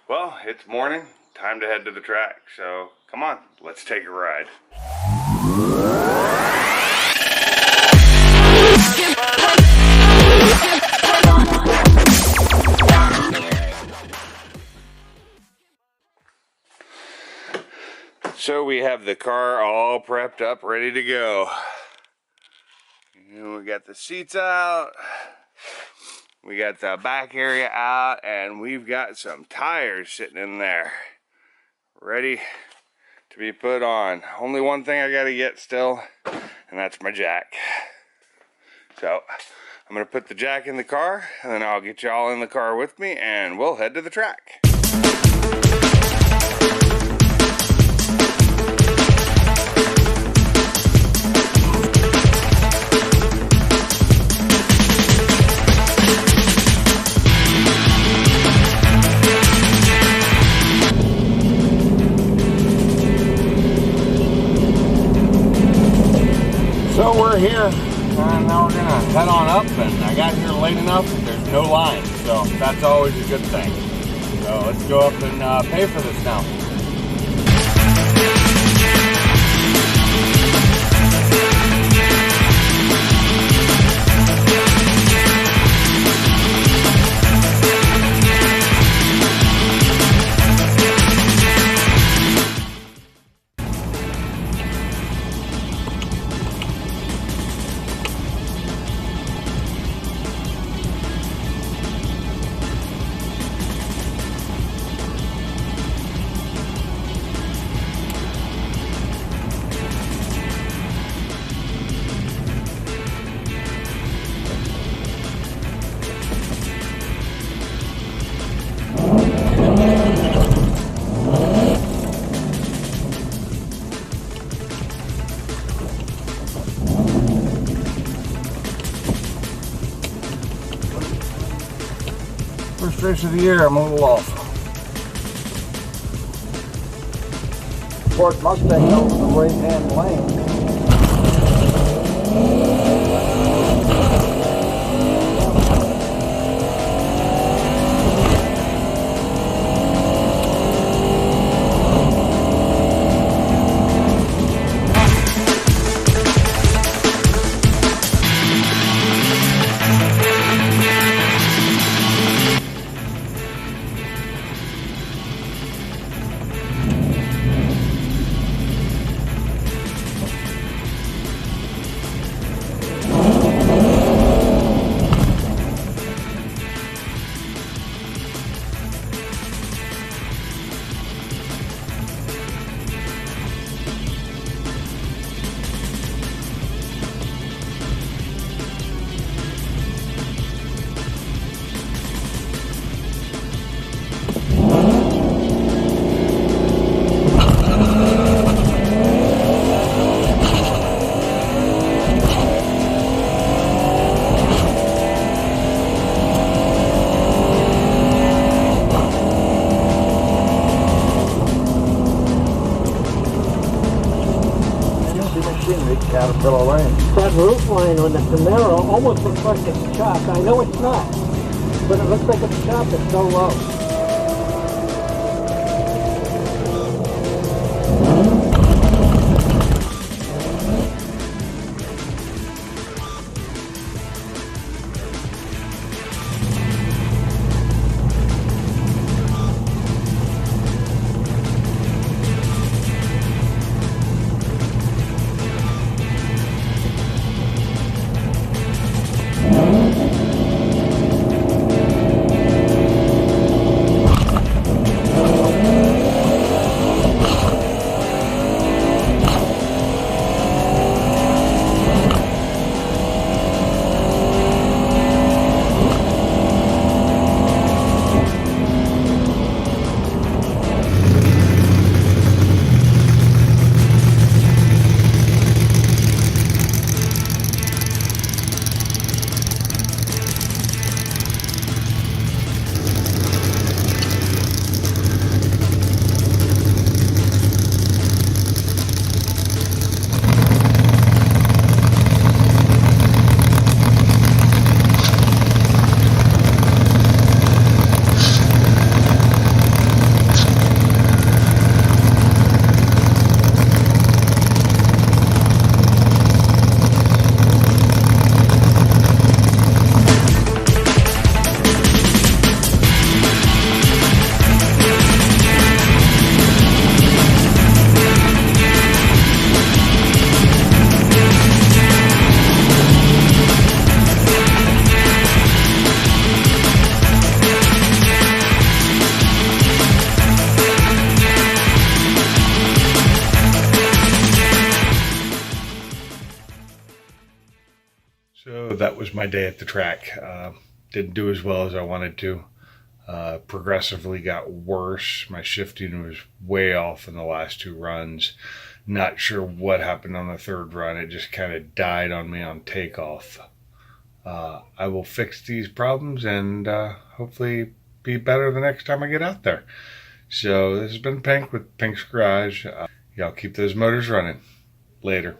Well, it's morning, time to head to the track, so come on, let's take a ride. So we have the car all prepped up, ready to go. We got the seats out. We got the back area out, and we've got some tires sitting in there, ready to be put on. Only one thing I gotta get still, and that's my jack. So I'm gonna put the jack in the car, and then I'll get y'all in the car with me, and we'll head to the track. So we're here, and now we're gonna head on up, and I got here late enough that there's no line, so that's always a good thing. So let's go up and pay for this now. First race of the year, I'm a little off. Ford Mustang over the right-hand lane. Caterpillar lane. That roof line on the Camaro almost looks like it's chopped. I know it's not, but it looks like it's chopped. It's so low. was my day at the track. Didn't do as well as I wanted to. Progressively got worse. My shifting was way off in the last 2 runs. Not sure what happened on the 3rd run. It just kind of died on me on takeoff. I will fix these problems and hopefully be better the next time I get out there. So this has been Pink with Pink's Garage. Y'all keep those motors running. Later.